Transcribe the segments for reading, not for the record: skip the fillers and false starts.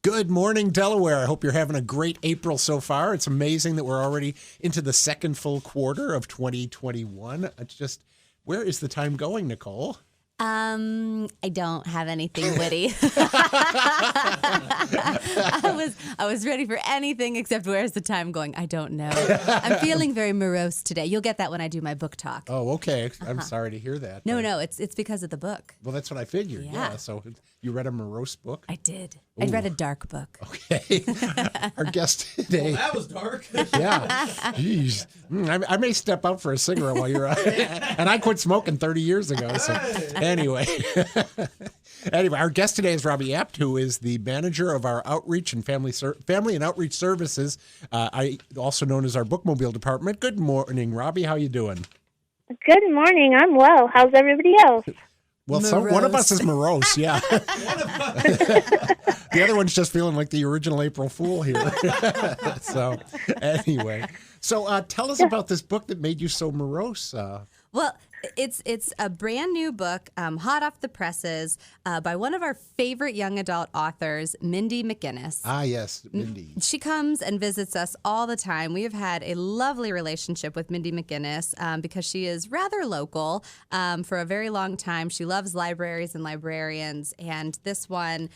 Good morning, Delaware. I hope you're having a great April so far. It's amazing that we're already into the second full quarter of 2021. It's just, where is the time going, Nicole? I don't have anything witty. I was ready for anything except where's the time going? I don't know. I'm feeling very morose today. You'll get that when I do my book talk. Oh, okay. I'm sorry to hear that. No, it's because of the book. Well, that's what I figured. Yeah. So you read a morose book? I did. Ooh. I read a dark book. Okay. Our guest today. Well, that was dark. Yeah. Jeez. I may step out for a cigarette while you're out. And I quit smoking 30 years ago. So anyway. Anyway, our guest today is Robbie Apt, who is the manager of our outreach and family and outreach services, also known as our bookmobile department. Good morning, Robbie. How you doing? Good morning. I'm well. How's everybody else? Well, one of us is morose, yeah. The other one's just feeling like the original April Fool here. So, anyway. So, tell us about this book that made you so morose. Well, it's a brand new book, hot off the presses, by one of our favorite young adult authors, Mindy McGinnis. Ah, yes, Mindy. She comes and visits us all the time. We have had a lovely relationship with Mindy McGinnis because she is rather local for a very long time. She loves libraries and librarians, and this one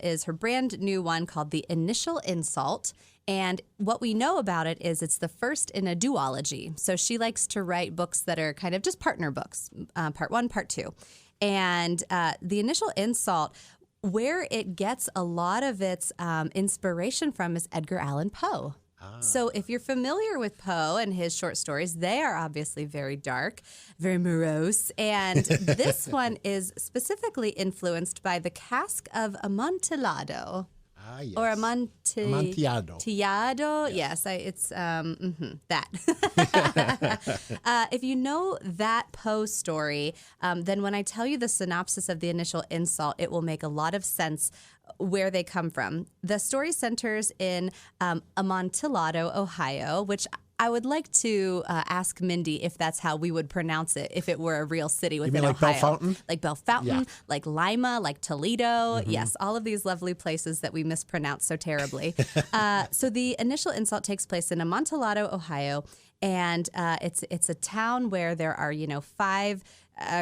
is her brand new one called The Initial Insult. And what we know about it is it's the first in a duology. So she likes to write books that are kind of just partner books, part one, part two. And The Initial Insult, where it gets a lot of its inspiration from is Edgar Allan Poe. So if you're familiar with Poe and his short stories, they are obviously very dark, very morose. And this one is specifically influenced by the cask of Amontillado. Ah, yes. Or Amontillado. Yes, it's that. If you know that Poe story, then when I tell you the synopsis of The Initial Insult, it will make a lot of sense where they come from. The story centers in Amontillado, Ohio, which I would like to ask Mindy if that's how we would pronounce it if it were a real city within like Ohio. Bellefontaine? Like Bellefontaine, Yeah. like Lima, like Toledo. Yes, all of these lovely places that we mispronounce so terribly. So The Initial Insult takes place in Amontillado, Ohio, and it's a town where there are, 5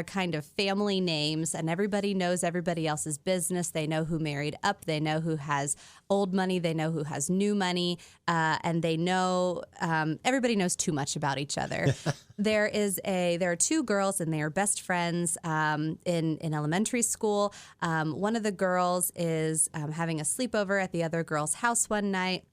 kind of family names, and everybody knows everybody else's business. They know who married up. They know who has old money. They know who has new money. And they know, everybody knows too much about each other. There are 2 girls, and they are best friends in elementary school. One of the girls is having a sleepover at the other girl's house one night.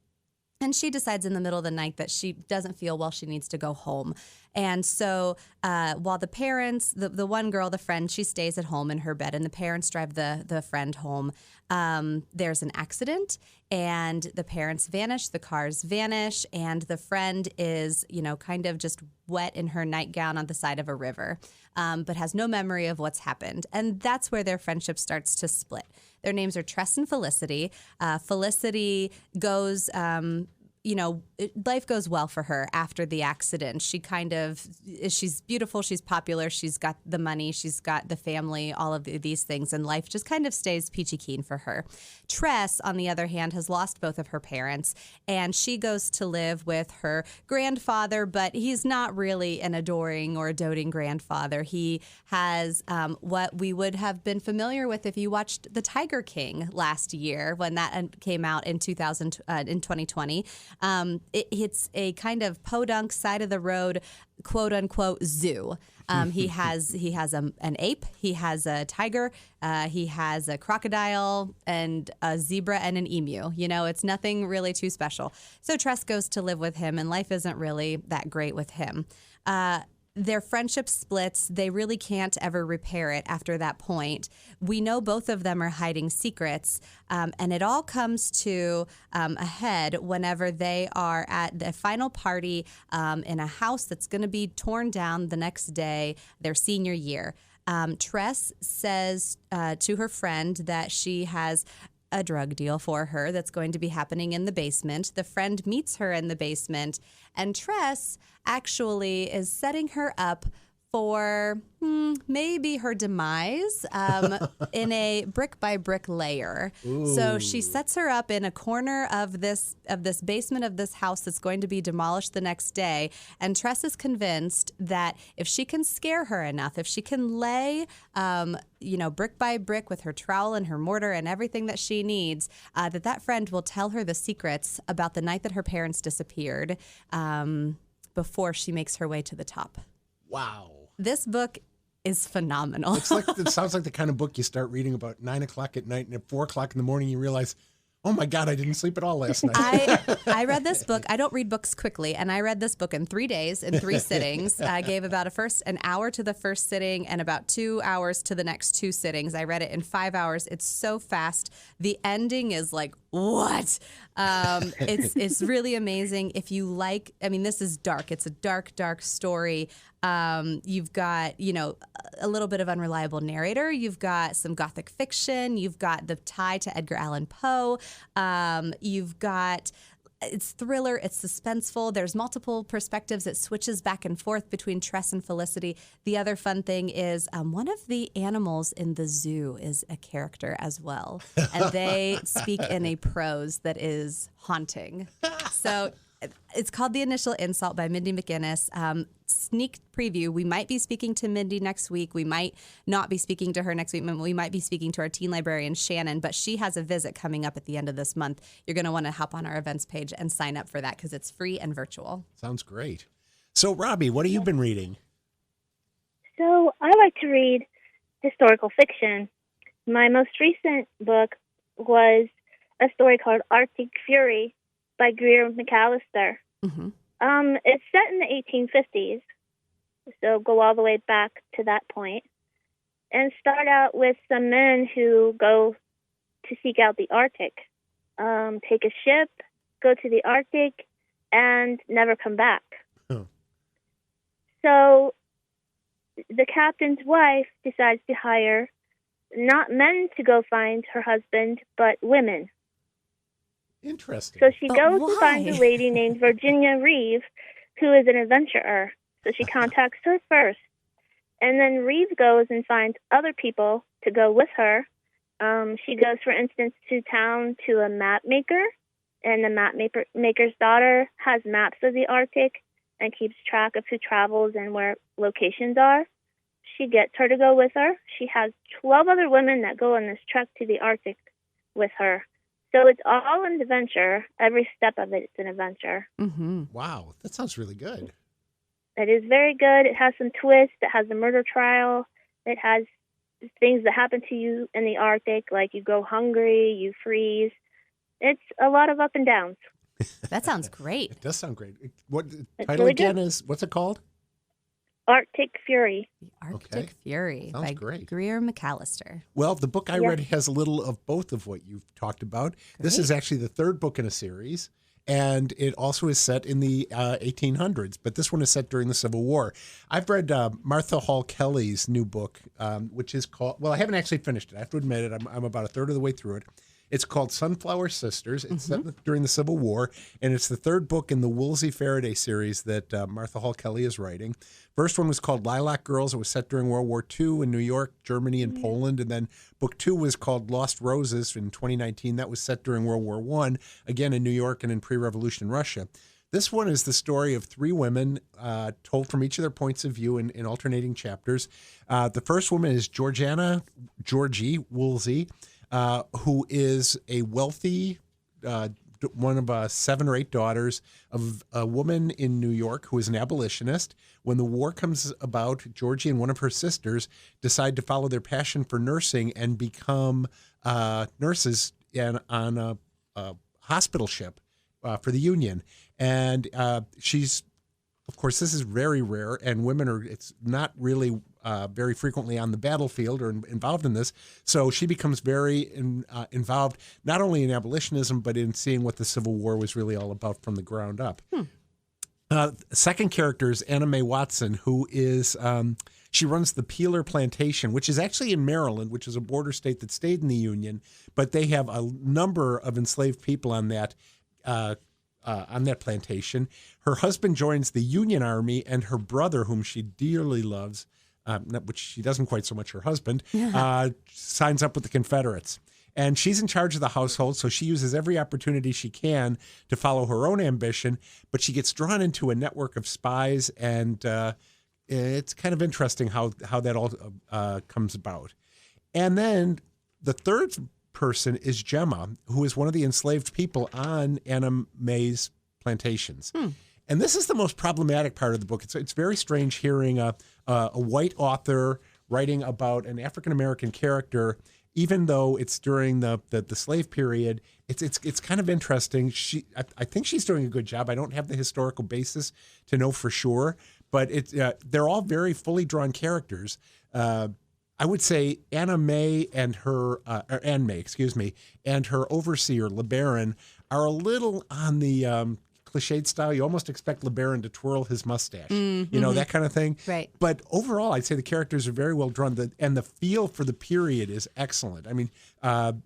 And she decides in the middle of the night that she doesn't feel well, she needs to go home. And so while the parents, the one girl, the friend, she stays at home in her bed, and the parents drive the friend home. There's an accident, and the parents vanish, the cars vanish, and the friend is, kind of just wet in her nightgown on the side of a river, but has no memory of what's happened. And that's where their friendship starts to split. Their names are Tress and Felicity. Felicity goes... life goes well for her after the accident. She's beautiful, she's popular, she's got the money, she's got the family, all of these things, and life just kind of stays peachy keen for her. Tress, on the other hand, has lost both of her parents, and she goes to live with her grandfather, but he's not really an adoring or a doting grandfather. He has what we would have been familiar with if you watched The Tiger King last year when that came out in 2020. It's a kind of podunk, side of the road, quote unquote zoo. He has an ape, he has a tiger, he has a crocodile and a zebra and an emu. It's nothing really too special. So Tress goes to live with him, and life isn't really that great with him. Their friendship splits. They really can't ever repair it after that point. We know both of them are hiding secrets, and it all comes to a head whenever they are at the final party in a house that's going to be torn down the next day, their senior year. Tress says to her friend that she has a drug deal for her that's going to be happening in the basement. The friend meets her in the basement, and Tress actually is setting her up for maybe her demise in a brick by brick layer. Ooh. So she sets her up in a corner of this basement of this house that's going to be demolished the next day. And Tress is convinced that if she can scare her enough, if she can lay brick by brick with her trowel and her mortar and everything that she needs, that friend will tell her the secrets about the night that her parents disappeared before she makes her way to the top. Wow. This book is phenomenal. It sounds like the kind of book you start reading about 9 o'clock at night, and at 4 o'clock in the morning you realize, oh my God, I didn't sleep at all last night. I read this book. I don't read books quickly, and I read this book in 3 days, in 3 sittings. I gave about an hour to the first sitting and about 2 hours to the next 2 sittings. I read it in 5 hours. It's so fast. The ending is like, what? It's really amazing. If you like, this is dark. It's a dark, dark story. You've got, a little bit of unreliable narrator. You've got some gothic fiction. You've got the tie to Edgar Allan Poe. You've got, it's thriller. It's suspenseful. There's multiple perspectives. It switches back and forth between Tress and Felicity. The other fun thing is one of the animals in the zoo is a character as well. And they speak in a prose that is haunting. So it's called The Initial Insult by Mindy McGinnis. Sneak preview, we might be speaking to Mindy next week. We might not be speaking to her next week. We might be speaking to our teen librarian, Shannon, but she has a visit coming up at the end of this month. You're going to want to hop on our events page and sign up for that because it's free and virtual. Sounds great. So, Robbie, what have you been reading? So I like to read historical fiction. My most recent book was a story called Arctic Fury by Greer and Mcallister. Mm-hmm. It's set in the 1850s, so go all the way back to that point, and start out with some men who go to seek out the Arctic, take a ship, go to the Arctic, and never come back. Oh. So the captain's wife decides to hire not men to go find her husband, but women. Interesting. So she But goes why? and finds a lady named Virginia Reeve, who is an adventurer. So she contacts her first. And then Reeve goes and finds other people to go with her. She goes, for instance, to town to a map maker. And the map maker's daughter has maps of the Arctic and keeps track of who travels and where locations are. She gets her to go with her. She has 12 other women that go on this trek to the Arctic with her. So it's all an adventure. Every step of it's an adventure. Mm-hmm. Wow, that sounds really good. It is very good. It has some twists. It has a murder trial. It has things that happen to you in the Arctic, like you go hungry, you freeze. It's a lot of up and downs. That sounds great. It does sound great. What the It's title really again good. is? What's it called? Arctic Fury. The Arctic Okay. Fury Sounds by great. Greer Mcallister. Well, the book I Yeah. read has a little of both of what you've talked about. This is actually the third book in a series, and it also is set in the 1800s, but this one is set during the Civil War. I've read Martha Hall Kelly's new book, which is called, well, I haven't actually finished it. I have to admit it. I'm about a third of the way through it. It's called Sunflower Sisters. It's set during the Civil War, and it's the third book in the Woolsey Faraday series that Martha Hall Kelly is writing. First one was called Lilac Girls. It was set during World War II in New York, Germany, and Poland. And then book 2 was called Lost Roses in 2019. That was set during World War I, again in New York and in pre-revolution Russia. This one is the story of 3 women told from each of their points of view in alternating chapters. The first woman is Georgie Woolsey, who is a wealthy, one of 7 or 8 daughters of a woman in New York who is an abolitionist. When the war comes about, Georgie and one of her sisters decide to follow their passion for nursing and become nurses on a hospital ship for the Union. And she's, of course, this is very rare, and women are, it's not really very frequently on the battlefield or involved in this. So she becomes very involved, not only in abolitionism, but in seeing what the Civil War was really all about from the ground up. Second character is Mae Watson, who is, she runs the Peeler Plantation, which is actually in Maryland, which is a border state that stayed in the Union, but they have a number of enslaved people on that on that plantation. Her husband joins the Union Army, and her brother, whom she dearly loves, which she doesn't quite so much her husband, signs up with the Confederates. And she's in charge of the household, so she uses every opportunity she can to follow her own ambition, but she gets drawn into a network of spies, and it's kind of interesting how that all comes about. And then the third person is Gemma, who is one of the enslaved people on Anna Mae's plantations. And this is the most problematic part of the book. It's very strange hearing a white author writing about an African-American character, even though it's during the slave period. It's kind of interesting. I think she's doing a good job. I don't have the historical basis to know for sure, but they're all very fully drawn characters. I would say Anna Mae and Anne Mae, and her overseer LeBaron are a little on the cliched style. You almost expect LeBaron to twirl his mustache, that kind of thing. Right. But overall, I'd say the characters are very well drawn, and the feel for the period is excellent. I mean,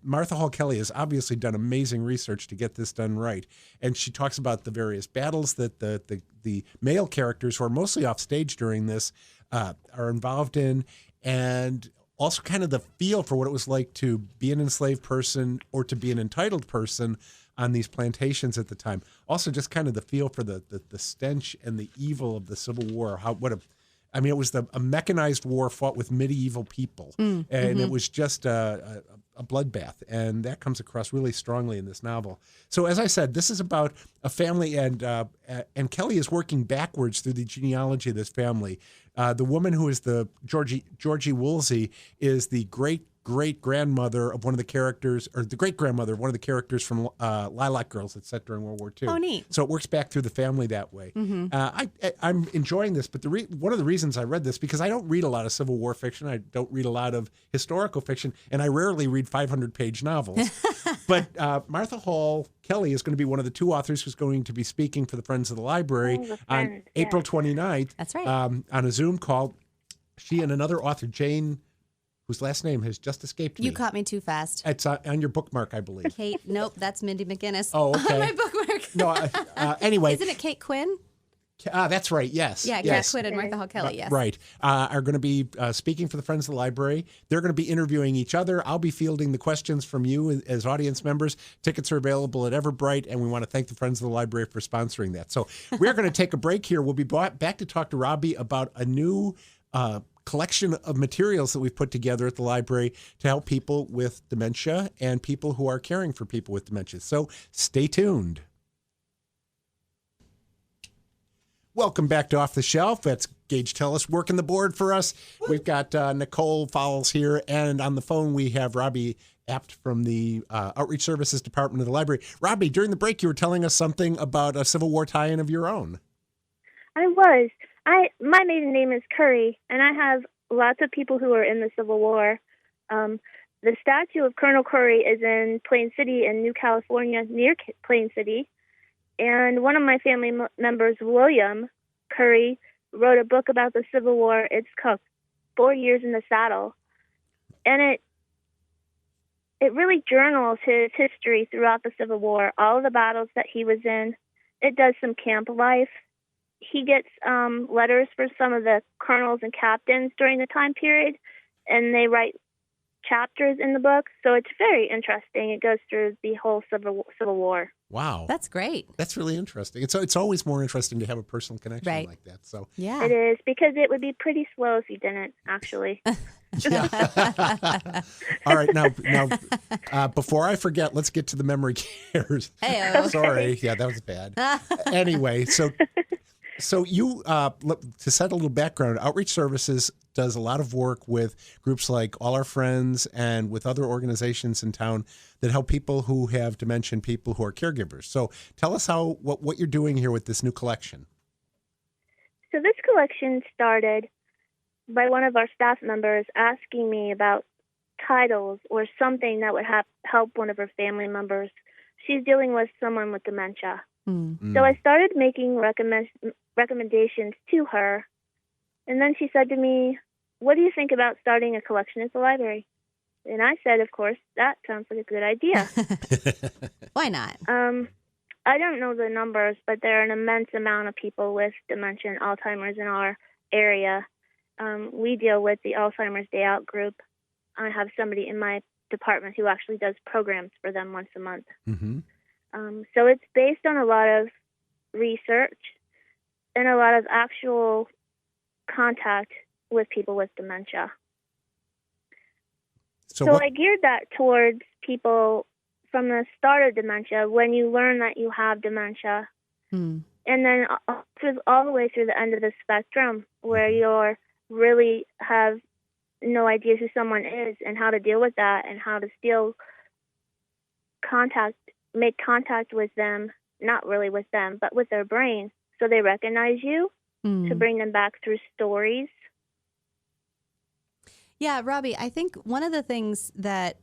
Martha Hall Kelly has obviously done amazing research to get this done right, and she talks about the various battles that the male characters, who are mostly off stage during this, are involved in, and also kind of the feel for what it was like to be an enslaved person or to be an entitled person on these plantations at the time. Also, just kind of the feel for the stench and the evil of the Civil War. It was a mechanized war fought with medieval people, and it was just a bloodbath, and that comes across really strongly in this novel. So, as I said, this is about a family, and Kelly is working backwards through the genealogy of this family. The woman who is the Georgie Woolsey is the great-grandmother of one of the characters, or the great-grandmother of one of the characters from Lilac Girls that's set during World War II. Oh, neat. So it works back through the family that way. I'm enjoying this, but one of the reasons I read this, because I don't read a lot of Civil War fiction, I don't read a lot of historical fiction, and I rarely read 500-page novels. But Martha Hall Kelly is going to be one of the two authors who's going to be speaking for the Friends of the Library on April 29th. That's right. On a Zoom call. She and another author, Jane, whose last name has just escaped me. You caught me too fast. It's on your bookmark, I believe. Kate, nope, that's Mindy McGinnis. Oh, okay. On my bookmark. No, anyway. Isn't it Kate Quinn? That's right, yes. Yeah, yes. Kate Quinn and Martha Hall Kelly, yes. Right. Are going to be speaking for the Friends of the Library. They're going to be interviewing each other. I'll be fielding the questions from you as audience members. Tickets are available at Everbright, and we want to thank the Friends of the Library for sponsoring that. So we're going to take a break here. We'll be back to talk to Robbie about a new collection of materials that we've put together at the library to help people with dementia and people who are caring for people with dementia. So stay tuned. Welcome back to Off the Shelf. That's Gage Tellis working the board for us. We've got Nicole Fowles here, and on the phone we have Robbie Apt from the Outreach Services Department of the library. Robbie, during the break you were telling us something about a Civil War tie-in of your own. I was. My maiden name is Curry, and I have lots of people who are in the Civil War. The statue of Colonel Curry is in Plain City in New California, near Plain City. And one of my family members, William Curry, wrote a book about the Civil War. It's called 4 Years in the Saddle. And it really journals his history throughout the Civil War, all of the battles that he was in. It does some camp life. He gets letters for some of the colonels and captains during the time period, and they write chapters in the book. So it's very interesting. It goes through the whole Civil War. Wow. That's great. That's really interesting. It's always more interesting to have a personal connection like that. So yeah. It is, because it would be pretty slow if you didn't, actually. Yeah. All right. Now, before I forget, let's get to the memory cares. Hey-o. Sorry. Yeah, that was bad. Anyway, so you, to set a little background, Outreach Services does a lot of work with groups like All Our Friends and with other organizations in town that help people who have dementia, people who are caregivers. So tell us what you're doing here with this new collection. So this collection started by one of our staff members asking me about titles or something that would help one of her family members. She's dealing with someone with dementia. So I started making recommendations to her, and then she said to me, "What do you think about starting a collection at the library?" And I said, "Of course, that sounds like a good idea." Why not? I don't know the numbers, but there are an immense amount of people with dementia and Alzheimer's in our area. We deal with the Alzheimer's Day Out group. I have somebody in my department who actually does programs for them once a month. Mm-hmm. So it's based on a lot of research and a lot of actual contact with people with dementia. So I geared that towards people from the start of dementia, when you learn that you have dementia, and then all the way through the end of the spectrum, where you're really have no idea who someone is and how to deal with that and how to still make contact with them, not really with them, but with their brain, so they recognize you, to bring them back through stories. Yeah, Robbie, I think one of the things that,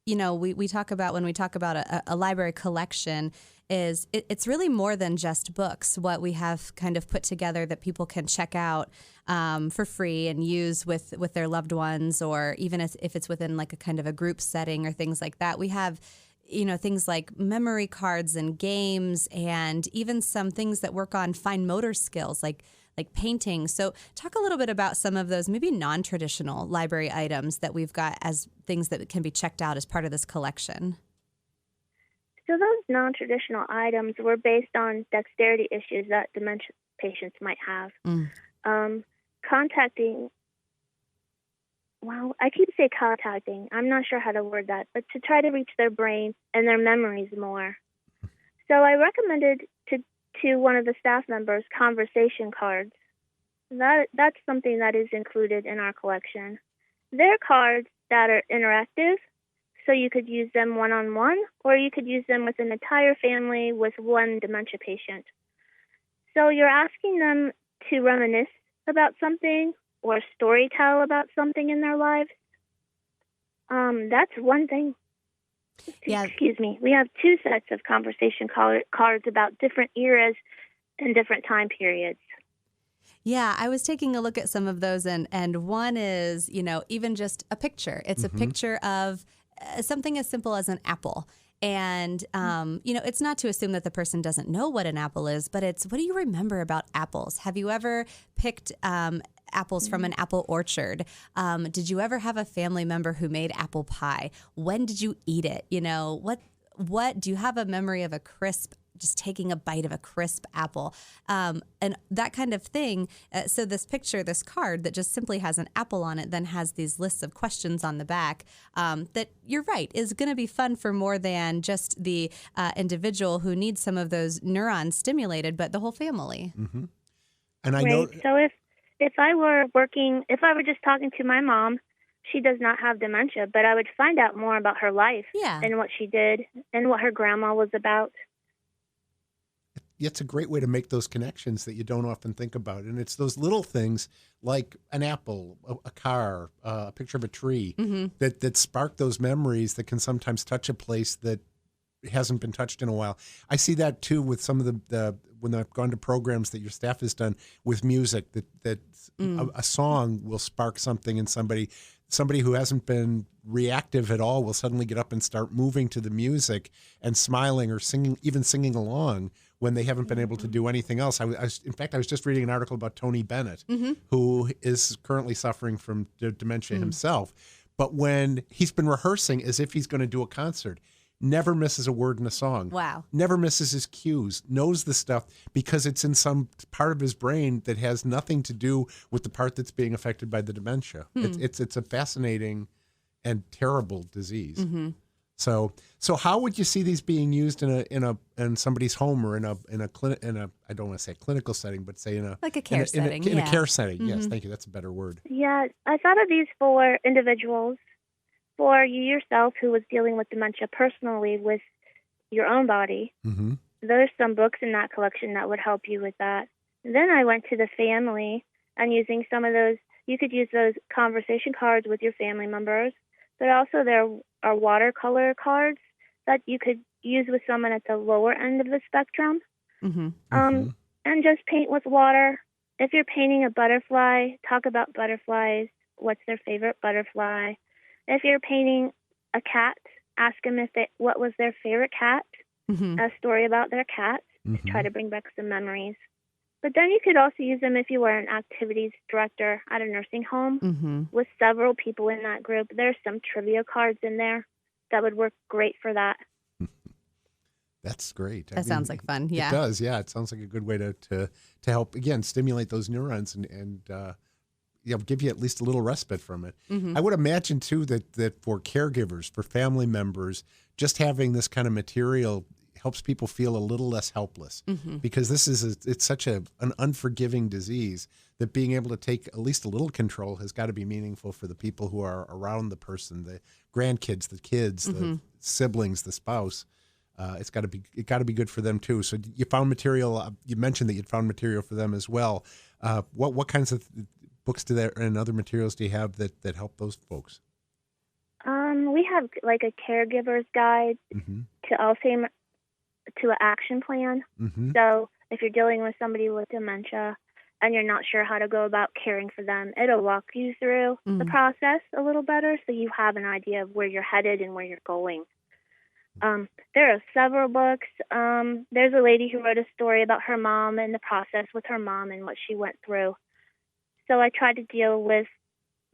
we talk about when we talk about a library collection is it's really more than just books. What we have kind of put together that people can check out for free and use with their loved ones, or even if it's within like a kind of a group setting or things like that. We have things like memory cards and games, and even some things that work on fine motor skills like painting. So talk a little bit about some of those maybe non-traditional library items that we've got as things that can be checked out as part of this collection. So those non-traditional items were based on dexterity issues that dementia patients might have. Contacting, I keep saying contacting. I'm not sure how to word that, but to try to reach their brain and their memories more. So I recommended to one of the staff members conversation cards. That's something that is included in our collection. They're cards that are interactive, so you could use them one-on-one, or you could use them with an entire family with one dementia patient. So you're asking them to reminisce about something or storytell about something in their lives. That's one thing. Yeah. Excuse me. We have two sets of conversation cards about different eras and different time periods. Yeah, I was taking a look at some of those, and one is, even just a picture. It's a picture of something as simple as an apple. And, it's not to assume that the person doesn't know what an apple is, but it's, what do you remember about apples? Have you ever picked apples from an apple orchard? Did you ever have a family member who made apple pie? When did you eat it? What do you have a memory of just taking a bite of a crisp apple, and that kind of thing. So this card that just simply has an apple on it, then has these lists of questions on the back that, you're right, is going to be fun for more than just the individual who needs some of those neurons stimulated, but the whole family. Mm-hmm. And I know. So if I were just talking to my mom, she does not have dementia, but I would find out more about her life and what she did and what her grandma was about. It's a great way to make those connections that you don't often think about. And it's those little things like an apple, a car, a picture of a tree that spark those memories that can sometimes touch a place that hasn't been touched in a while. I see that too with some of the when I've gone to programs that your staff has done with music, that a song will spark something in somebody who hasn't been reactive at all will suddenly get up and start moving to the music and smiling or singing along when they haven't been able to do anything else. I was just reading an article about Tony Bennett, who is currently suffering from dementia himself. But when he's been rehearsing as if he's going to do a concert, never misses a word in a song. Wow. Never misses his cues, knows the stuff because it's in some part of his brain that has nothing to do with the part that's being affected by the dementia. It's a fascinating and terrible disease. So how would you see these being used in somebody's home or in a I don't want to say clinical setting, but say in a like a care setting. In a care setting. Yes, thank you. That's a better word. Yeah, I thought of these for individuals, for you yourself who was dealing with dementia personally with your own body. There's some books in that collection that would help you with that. And then I went to the family and using some of those, you could use those conversation cards with your family members, but also there are watercolor cards that you could use with someone at the lower end of the spectrum. And just paint with water. If you're painting a butterfly, talk about butterflies. What's their favorite butterfly? If you're painting a cat, ask them what was their favorite cat, a story about their cat. to try to bring back some memories. But then you could also use them if you were an activities director at a nursing home with several people in that group. There's some trivia cards in there that would work great for that. That's great. That sounds like fun. Yeah, it does. Yeah, it sounds like a good way to help again stimulate those neurons and give you at least a little respite from it. I would imagine too that for caregivers, for family members, just having this kind of material helps people feel a little less helpless because it's such an unforgiving disease that being able to take at least a little control has got to be meaningful for the people who are around the person, the grandkids, the kids, the siblings, the spouse. It got to be good for them too. So you found material. You mentioned that you'd found material for them as well. What kinds of books and other materials do you have that help those folks? We have like a caregiver's guide to an action plan. So if you're dealing with somebody with dementia and you're not sure how to go about caring for them, it'll walk you through the process a little better so you have an idea of where you're headed and where you're going. There are several books. There's a lady who wrote a story about her mom and the process with her mom and what she went through. So I try to deal with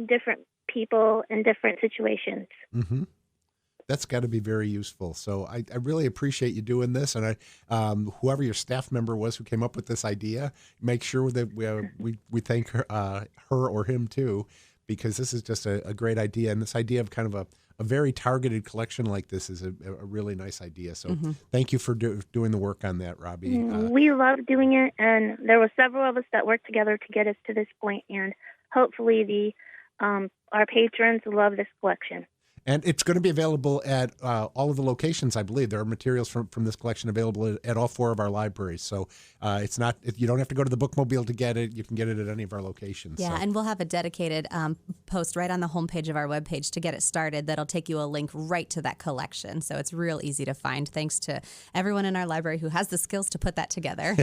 different people in different situations. That's got to be very useful. So I really appreciate you doing this, and whoever your staff member was who came up with this idea, make sure that we thank her or him too, because this is just a great idea, and this idea of kind of a very targeted collection like this is a really nice idea. So thank you for doing the work on that, Robbie. We love doing it, and there were several of us that worked together to get us to this point, and hopefully our patrons love this collection. And it's going to be available at all of the locations, I believe. There are materials from this collection available at all 4 of our libraries. So it's not, you don't have to go to the bookmobile to get it. You can get it at any of our locations. Yeah, so. And we'll have a dedicated post right on the homepage of our webpage to get it started that'll take you a link right to that collection. So it's real easy to find, thanks to everyone in our library who has the skills to put that together.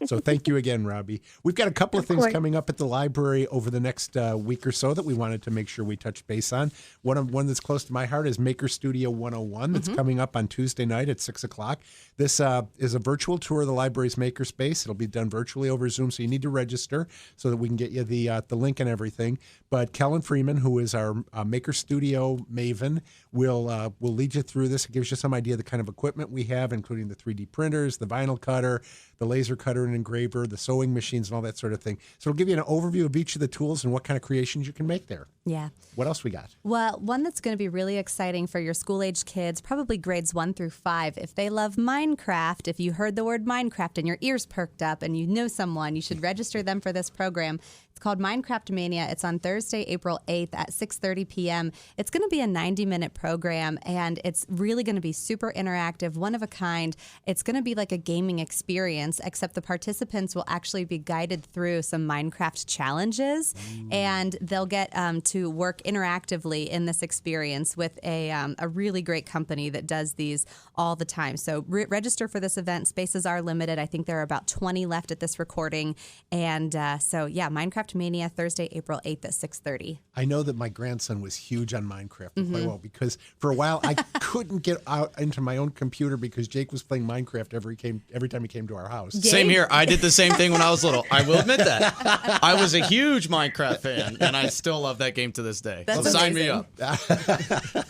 So thank you again, Robbie. We've got a couple of things coming up at the library over the next week or so that we wanted to make sure we touch base on. One that's close to my heart is Maker Studio 101 that's coming up on Tuesday night at 6 o'clock. This is a virtual tour of the library's makerspace. It'll be done virtually over Zoom, so you need to register so that we can get you the link and everything. But Kellen Freeman, who is our Maker Studio maven, will lead you through this. It gives you some idea of the kind of equipment we have, including the 3D printers, the vinyl cutter, the laser cutter and engraver, the sewing machines, and all that sort of thing. So it'll give you an overview of each of the tools and what kind of creations you can make there. Yeah. What else we got? Well, one that's going to be really exciting for your school-age kids, probably grades 1 through 5. If they love Minecraft, if you heard the word Minecraft and your ears perked up and you know someone, you should register them for this program. It's called Minecraft Mania. It's on Thursday, April 8th at 6:30 p.m. It's going to be a 90-minute program, and it's really going to be super interactive, one of a kind. It's going to be like a gaming experience, except the participants will actually be guided through some Minecraft challenges, and they'll get to work interactively in this experience with a really great company that does these all the time. So register for this event. Spaces are limited. I think there are about 20 left at this recording. And so, yeah, Minecraft Mania, Thursday, April 8th at 6:30. I know that my grandson was huge on Minecraft quite well, because for a while I couldn't get out into my own computer because Jake was playing Minecraft every time he came to our house. Same here. I did the same thing when I was little. I will admit that. I was a huge Minecraft fan, and I still love that game to this day. That's so sign me amazing. up.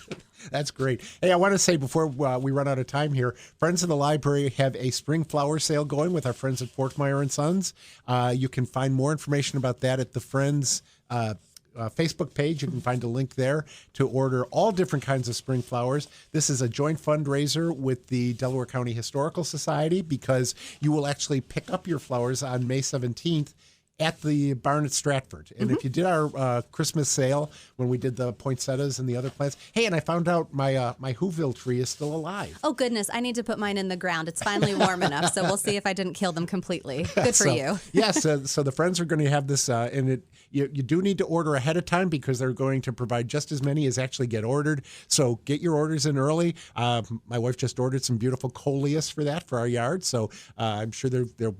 That's great. Hey, I want to say before we run out of time here, Friends of the Library have a spring flower sale going with our friends at Fortmeyer and Sons. You can find more information about that at the Friends Facebook page. You can find a link there to order all different kinds of spring flowers. This is a joint fundraiser with the Delaware County Historical Society, because you will actually pick up your flowers on May 17th at the barn at Stratford. And if you did our Christmas sale when we did the poinsettias and the other plants, hey, and I found out my Whoville tree is still alive. Oh, goodness. I need to put mine in the ground. It's finally warm enough, so we'll see if I didn't kill them completely. Good for you. Yes, so the friends are going to have this, and you do need to order ahead of time because they're going to provide just as many as actually get ordered. So get your orders in early. My wife just ordered some beautiful coleus for our yard, so I'm sure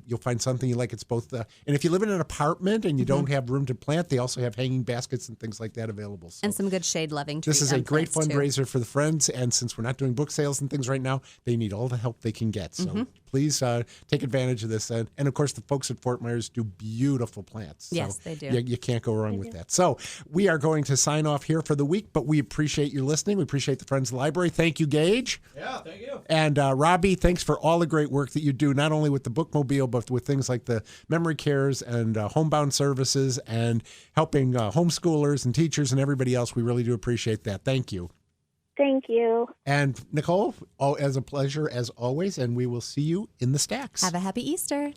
you'll find something you like. It's both, and if you live in an apartment and you don't have room to plant, they also have hanging baskets and things like that available. So And some good shade-loving trees. this is a great plants, too. fundraiser for the Friends, and since we're not doing book sales and things right now, they need all the help they can get. So please take advantage of this. And of course, the folks at Fort Myers do beautiful plants. So Yes, they do. You can't go wrong with that. So we are going to sign off here for the week, but we appreciate you listening. We appreciate the Friends Library. Thank you, Gage. Yeah, thank you. And Robbie, thanks for all the great work that you do, not only with the bookmobile, but with things like the memory cares and homebound services and helping homeschoolers and teachers and everybody else. We really do appreciate that. Thank you. Thank you. And Nicole, as a pleasure as always, and we will see you in the stacks. Have a happy Easter.